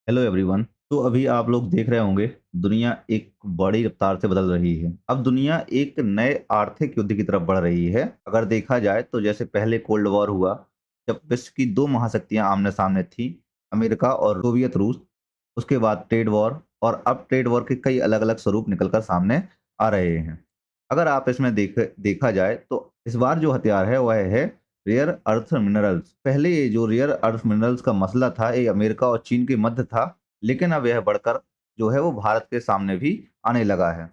Hello everyone. तो अभी आप लोग देख रहे होंगे, दुनिया एक बड़ी रफ्तार से बदल रही है। अब दुनिया एक नए आर्थिक युद्ध की तरफ बढ़ रही है। अगर देखा जाए तो जैसे पहले कोल्ड वॉर हुआ, जब विश्व की दो महाशक्तियां आमने सामने थी, अमेरिका और सोवियत रूस। उसके बाद ट्रेड वॉर, और अब ट्रेड वॉर के कई अलग अलग स्वरूप निकलकर सामने आ रहे हैं। अगर आप इसमें देखा जाए तो इस बार जो हथियार है वह है रेयर अर्थ मिनरल्स। पहले ये जो रेयर अर्थ मिनरल्स का मसला था, ये अमेरिका और चीन के मध्य था, लेकिन अब यह बढ़कर जो है वो भारत के सामने भी आने लगा है।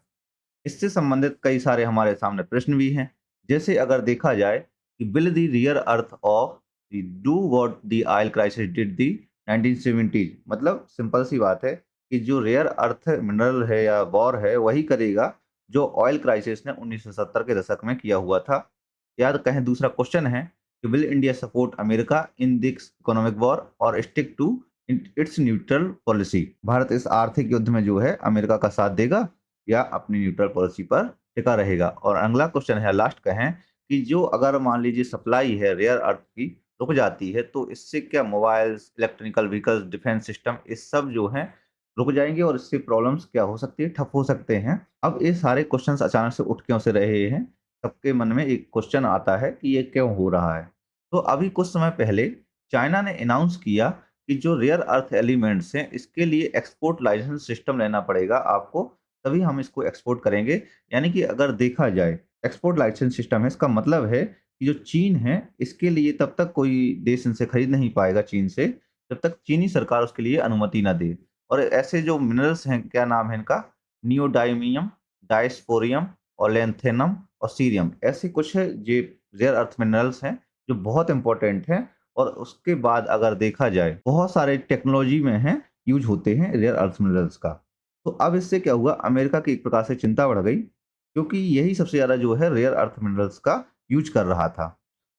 इससे संबंधित कई सारे हमारे सामने प्रश्न भी हैं। जैसे अगर देखा जाए कि will the rear earth of the do what the oil crisis did the 1970, मतलब सिंपल सी बात है कि जो रेयर अर्थ मिनरल है या वॉर है वही करेगा जो ऑयल क्राइसिस ने 1970 के दशक में किया हुआ था। याद कहें, दूसरा क्वेश्चन है कि will India support America in this economic war or stick to its neutral policy. Bharat इस आर्थिक युद्ध में जो है अमेरिका का साथ देगा या अपनी न्यूट्रल पॉलिसी पर टिका रहेगा। और अगला क्वेश्चन है, लास्ट का है कि जो अगर मान लीजिए सप्लाई है रेयर अर्थ की रुक जाती है, तो इससे क्या mobiles, electrical vehicles, defence system, इस सब जो है रुक जाएंगे और इससे प्रॉब्लम्स क्या हो सकती है, ठप हो सकते हैं। अब ये सारे क्वेश्चंस अचानक से उठ क्यों से रहे हैं? सबके मन में एक क्वेश्चन आता है कि ये क्यों हो रहा है। तो अभी कुछ समय पहले चाइना ने अनाउंस किया कि जो रेयर अर्थ एलिमेंट्स हैं इसके लिए एक्सपोर्ट लाइसेंस सिस्टम लेना पड़ेगा आपको, तभी हम इसको एक्सपोर्ट करेंगे। यानी कि अगर देखा जाए, एक्सपोर्ट लाइसेंस सिस्टम है, इसका मतलब है कि जो चीन है इसके लिए तब तक कोई देश इनसे खरीद नहीं पाएगा चीन से, जब तक चीनी सरकार उसके लिए अनुमति ना दे। और ऐसे जो मिनरल्स हैं, क्या नाम है इनका, नियोडाइमियम, डायस्पोरियम और लेंथेनम और सीरियम, ऐसे कुछ है ये रेयर अर्थ मिनरल्स हैं जो बहुत इंपॉर्टेंट हैं। और उसके बाद अगर देखा जाए, बहुत सारे टेक्नोलॉजी में हैं, यूज होते हैं रेयर अर्थ मिनरल्स का। तो अब इससे क्या हुआ, अमेरिका की एक प्रकार से चिंता बढ़ गई, क्योंकि यही सबसे ज़्यादा जो है रेयर अर्थ मिनरल्स का यूज कर रहा था।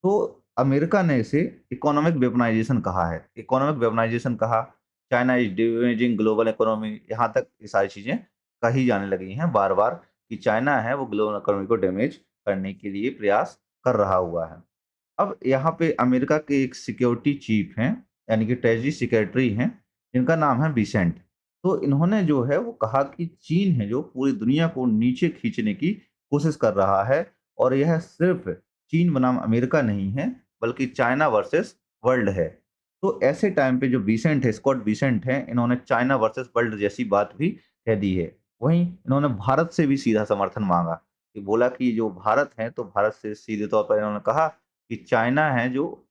तो अमेरिका ने इसे इकोनॉमिक वेपनाइजेशन कहा है। इकोनॉमिक वेपनाइजेशन कहा, China is damaging global economy, यहाँ तक ये सारी चीज़ें कही जाने लगी हैं बार-बार कि चाइना है वो ग्लोबल इकोनॉमी को डैमेज करने के लिए प्रयास कर रहा हुआ है। अब यहाँ पे अमेरिका के एक सिक्योरिटी चीफ हैं, यानी कि ट्रेजरी सेक्रेटरी हैं, जिनका नाम है बिसेंट। तो इन्होंने जो है वो कहा कि चीन है जो पूरी दुनिया को नीचे खींचने की कोशिश कर रहा है, और यह सिर्फ चीन बनाम अमेरिका नहीं है, बल्कि चाइना वर्सेस वर्ल्ड है। तो ऐसे टाइम पे जो बिसेंट है, स्कॉट बिसेंट हैं, इन्होंने चाइना वर्सेस वर्ल्ड जैसी बात भी कह दी है। वहीं इन्होंने भारत से भी सीधा समर्थन मांगा, कि बोला कि जो भारत है, तो भारत से सीधे तौर पर इन्होंने कहा कि चाइना है जो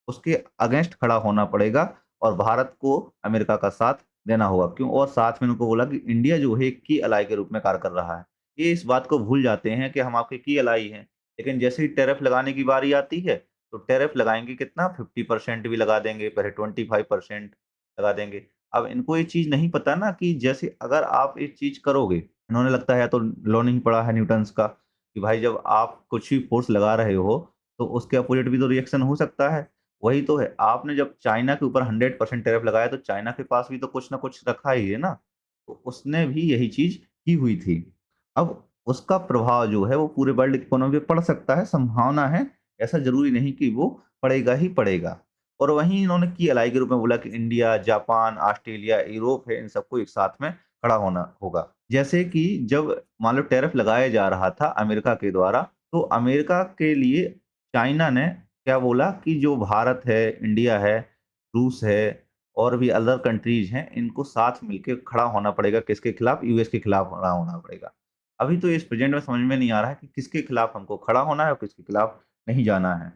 उसके अगेंस्ट खड़ा होना पड़ेगा और भारत को अमेरिका का साथ देना होगा। क्यों? और साथ में उनको बोला कि इंडिया जो है एक की अलाई के रूप में कार्य कर रहा है। ये इस बात को भूल जाते हैं कि हम आपके की अलाई हैं, लेकिन जैसे ही टैरिफ लगाने की बारी आती है, तो टैरिफ लगाएँगे कितना, 50% भी लगा देंगे, पहले 25% लगा देंगे। अब इनको ये चीज़ नहीं पता ना कि जैसे अगर आप एक चीज़ करोगे, इन्होंने लगता है या तो लॉ नहीं पढ़ा है न्यूटन्स का, कि भाई जब आप कुछ भी फ़ोर्स लगा रहे हो, तो उसके अपोज़िट भी तो रिएक्शन हो सकता है। वही तो है, आपने जब चाइना के ऊपर 100% टैरिफ लगाया, तो चाइना के पास भी तो कुछ ना कुछ रखा ही है ना, तो उसने भी यही चीज़ की हुई थी। अब उसका प्रभाव जो है वो पूरे वर्ल्ड इकोनॉमी पे पड़ सकता है, संभावना है, ऐसा ज़रूरी नहीं कि वो पड़ेगा ही पड़ेगा। और वहीं इन्होंने की अलाई के रूप में बोला कि इंडिया, जापान, ऑस्ट्रेलिया, यूरोप है, इन सबको एक साथ में खड़ा होना होगा। जैसे कि जब मान लो टैरिफ लगाया जा रहा था अमेरिका के द्वारा, तो अमेरिका के लिए चाइना ने क्या बोला कि जो भारत है, इंडिया है, रूस है और भी अदर कंट्रीज़ हैं, इनको साथ मिलके खड़ा होना पड़ेगा। किसके खिलाफ? यूएस के खिलाफ खड़ा होना पड़ेगा। अभी तो इस प्रेज़ेंट में समझ में नहीं आ रहा है कि किसके खिलाफ हमको खड़ा होना है और किसके खिलाफ नहीं जाना है।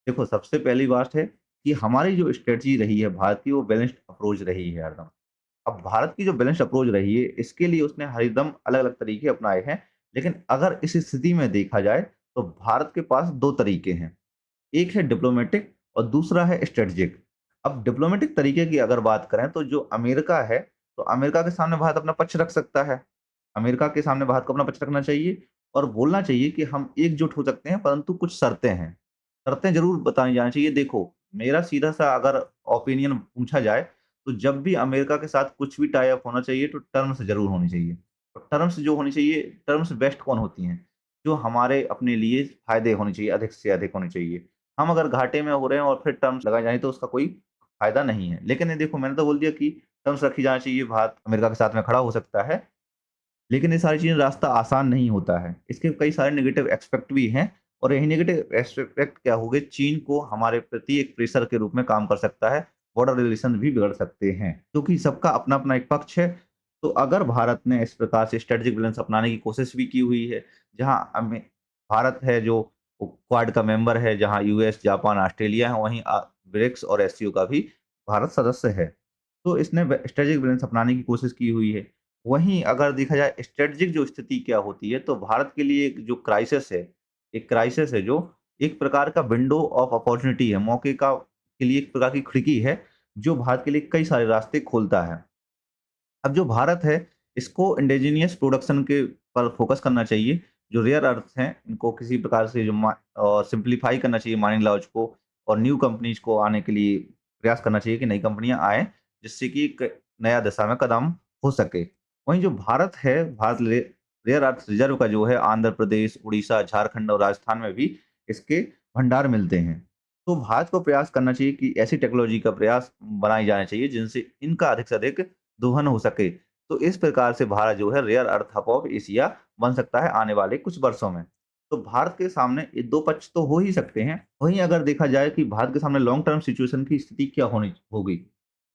देखो, सबसे पहली बात है कि हमारी जो स्ट्रैटेजी रही है भारत की, वो बैलेंस्ड अप्रोच रही है हरदम। अब भारत की जो बैलेंस्ड अप्रोच रही है, इसके लिए उसने हरदम अलग-अलग तरीके अपनाए हैं। लेकिन अगर इस स्थिति में देखा जाए, तो भारत के पास 2 तरीके हैं। एक है डिप्लोमेटिक और दूसरा है स्ट्रेटेजिक। अब डिप्लोमेटिक तरीके की अगर बात करें, तो जो अमेरिका है, तो अमेरिका के सामने भारत अपना पक्ष रख सकता है। अमेरिका के सामने भारत को अपना पक्ष रखना चाहिए और बोलना चाहिए कि हम एकजुट हो सकते हैं, परंतु कुछ शर्तें हैं। शर्तें ज़रूर बताई जानी चाहिए। देखो, मेरा सीधा-सा अगर ओपिनियन पूछा जाए, तो जब भी अमेरिका के साथ कुछ भी टाई अप होना चाहिए, तो टर्म्स ज़रूर होनी चाहिए। और टर्म्स जो होनी चाहिए, टर्म्स बेस्ट कौन होती हैं? जो हमारे अपने लिए फ़ायदे होनी चाहिए, अधिक से अधिक होनी चाहिए। हम अगर घाटे में हो रहे हैं और फिर टर्म्स लगाए जाएँ, तो उसका कोई फ़ायदा नहीं है। लेकिन ये देखो, मैंने तो बोल दिया कि टर्म्स रखी जानी चाहिए, भारत अमेरिका के साथ में खड़ा हो सकता है। लेकिन ये सारी चीज़ें रास्ता आसान नहीं होता है। इसके कई सारे नेगेटिव एस्पेक्ट भी हैं और यही नेगेटिव एस्पेक्ट क्या हो गए, चीन को हमारे प्रति एक प्रेशर के रूप में काम कर सकता है। बॉर्डर रिलेशन भी बिगड़ सकते हैं, क्योंकि सबका अपना-अपना एक पक्ष है। तो अगर भारत ने इस प्रकार से स्ट्रेटेजिक बैलेंस अपनाने की कोशिश भी की हुई है, जहाँ हमें भारत है जो क्वाड का मेंबर है, जहाँ यूएस, जापान, ऑस्ट्रेलिया है, वहीं ब्रिक्स और एससीओ का भी भारत सदस्य है। तो इसने स्ट्रेटेजिक बैलेंस अपनाने की कोशिश की हुई है। वहीं अगर देखा जाए स्ट्रेटेजिक जो स्थिति क्या होती है, तो भारत के लिए एक जो क्राइसिस है, एक क्राइसिस है जो एक प्रकार का विंडो ऑफ अपॉर्च्युनिटी है, मौके का के लिए एक प्रकार की खिड़की है, जो भारत के लिए कई सारे रास्ते खोलता है। अब जो भारत है, इसको इंडिजीनियस प्रोडक्शन के पर फ़ोकस करना चाहिए। जो रेयर अर्थ हैं, इनको किसी प्रकार से जो सिम्प्लीफाई करना चाहिए माइनिंग लॉज को और न्यू कंपनीज़ को आने के लिए प्रयास करना चाहिए कि नई कंपनियाँ आएँ, जिससे कि एक नया दिशा में कदम हो सके। वहीं जो भारत है, भारत रेयर अर्थ रिज़र्व का जो है आंध्र प्रदेश, उड़ीसा, झारखंड और राजस्थान में भी इसके भंडार मिलते हैं। तो भारत को प्रयास करना चाहिए कि ऐसी टेक्नोलॉजी का प्रयास बनाई जानी चाहिए, जिनसे इनका अधिक से अधिक दोहन हो सके। तो इस प्रकार से भारत जो है rare earth hub of Asia बन सकता है आने वाले कुछ वर्षों में। तो भारत के सामने ये 2 पक्ष तो हो ही सकते हैं। वहीं अगर देखा जाए कि भारत के सामने लॉन्ग टर्म सिचुएशन की स्थिति क्या होनी होगी?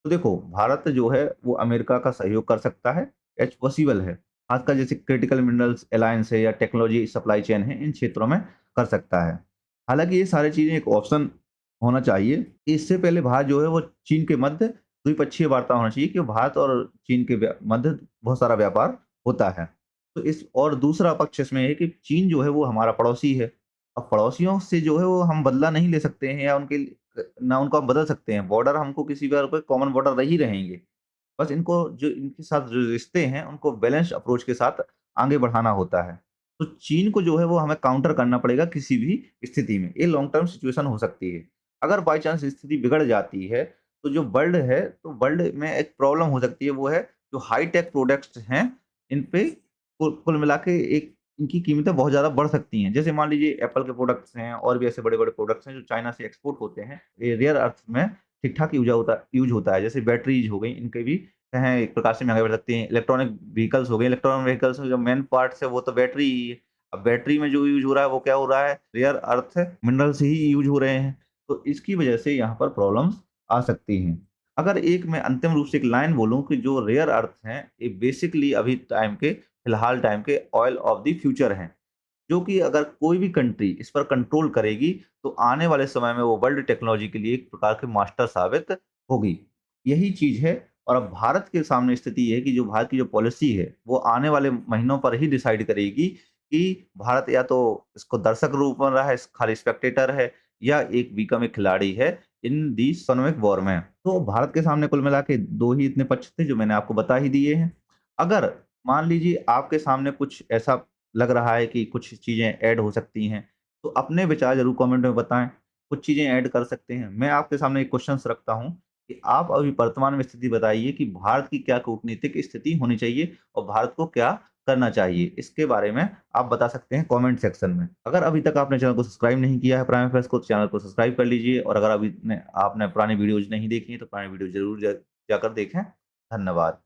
तो देखो, भारत जो है वो अमेरिका का सहयोग कर सकता है, इट्स पॉसिबल है। खासकर जैसे क्रिटिकल मिनरल्स अलायंस है या टेक्नोलॉजी सप्लाई चेन है, इन क्षेत्रों में कर सकता है। हालाँकि ये सारी चीज़ें एक ऑप्शन होना चाहिए कि इससे पहले भारत जो है वो चीन के मध्य द्विपक्षीय वार्ता होना चाहिए, कि भारत और चीन के मध्य बहुत सारा व्यापार होता है। तो इस और दूसरा पक्ष इसमें है कि चीन जो है वो हमारा पड़ोसी है। अब पड़ोसियों से जो है वो हम बदला नहीं ले सकते हैं या ना उनको हम बदल सकते हैं। बॉर्डर हमको किसी बार पे कॉमन बॉर्डर रह ही रहेंगे। बस इनको जो इनके साथ जो रिश्ते हैं, उनको बैलेंस्ड अप्रोच के साथ आगे बढ़ाना होता है। तो चीन को जो है वो हमें काउंटर करना पड़ेगा किसी भी स्थिति में। ये लॉन्ग टर्म सिचुएशन हो सकती है। अगर बाय चांस स्थिति बिगड़ जाती है, तो जो वर्ल्ड है, तो वर्ल्ड में एक प्रॉब्लम हो सकती है, वो है जो हाई टेक प्रोडक्ट्स हैं, इन पे कुल कुल मिला के एक इनकी कीमतें बहुत ज़्यादा बढ़ सकती हैं। जैसे मान लीजिए एप्पल के प्रोडक्ट्स हैं और भी ऐसे बड़े-बड़े प्रोडक्ट्स हैं जो चाइना से एक्सपोर्ट होते हैं। ये रेयर अर्थ में ठीक-ठाक यूज़ होता है। जैसे बैटरीज़ हो गई, इनके भी हैं एक प्रकार से महँगाई बढ़ सकती है। इलेक्ट्रॉनिक व्हीकल्स हो गए, इलेक्ट्रॉनिक व्हीकल्स में जो मेन पार्ट्स है वो तो बैटरी ही है। अब बैटरी में जो यूज़ हो रहा है वो क्या हो रहा है? रेयर अर्थ मिनरल्स ही यूज़ हो रहे हैं। तो इसकी वजह से यहाँ पर प्रॉब्लम्स आ सकती हैं। अगर एक मैं अंतिम रूप से एक लाइन बोलूँ कि जो रेयर अर्थ हैं, ये बेसिकली अभी टाइम के फिलहाल टाइम के ऑयल ऑफ द फ्यूचर हैं। जो कि अगर कोई भी कंट्री इस पर कंट्रोल करेगी, तो आने वाले समय में वो वर्ल्ड टेक्नोलॉजी के लिए एक प्रकार के मास्टर साबित होगी। यही चीज़ है और अब भारत के सामने स्थिति ये है कि जो भारत की जो पॉलिसी है, वो आने वाले महीनों पर ही डिसाइड करेगी कि भारत या तो इसको दर्शक रूप बन रहा है, खाली स्पेक्टेटर है या एक बिकम एक खिलाड़ी है इन दी इकोनॉमिक वॉर में। तो भारत के सामने कुल मिला के 2 ही इतने पक्ष थे जो मैंने आपको बता ही दिए हैं। अगर मान लीजिए आपके सामने कुछ ऐसा लग रहा है कि कुछ चीज़ें ऐड हो सकती हैं, तो अपने विचार ज़रूर कमेंट में बताएँ। कुछ चीज़ें ऐड कर सकते हैं। मैं आपके सामने एक क्वेश्चन्स रखता हूँ कि आप अभी वर्तमान में स्थिति बताइए कि भारत की क्या कूटनीतिक स्थिति होनी चाहिए और भारत को क्या करना चाहिए? इसके बारे में आप बता सकते हैं कमेंट सेक्शन में। अगर अभी तक आपने चैनल को सब्सक्राइब नहीं किया है प्राइम अफेयर्स को, तो चैनल को सब्सक्राइब कर लीजिए और अगर अभी ने आपने पुरानी वीडियोज़ नहीं देखी हैं, तो पुरानी वीडियो ज़रूर जाकर देखें। धन्यवाद।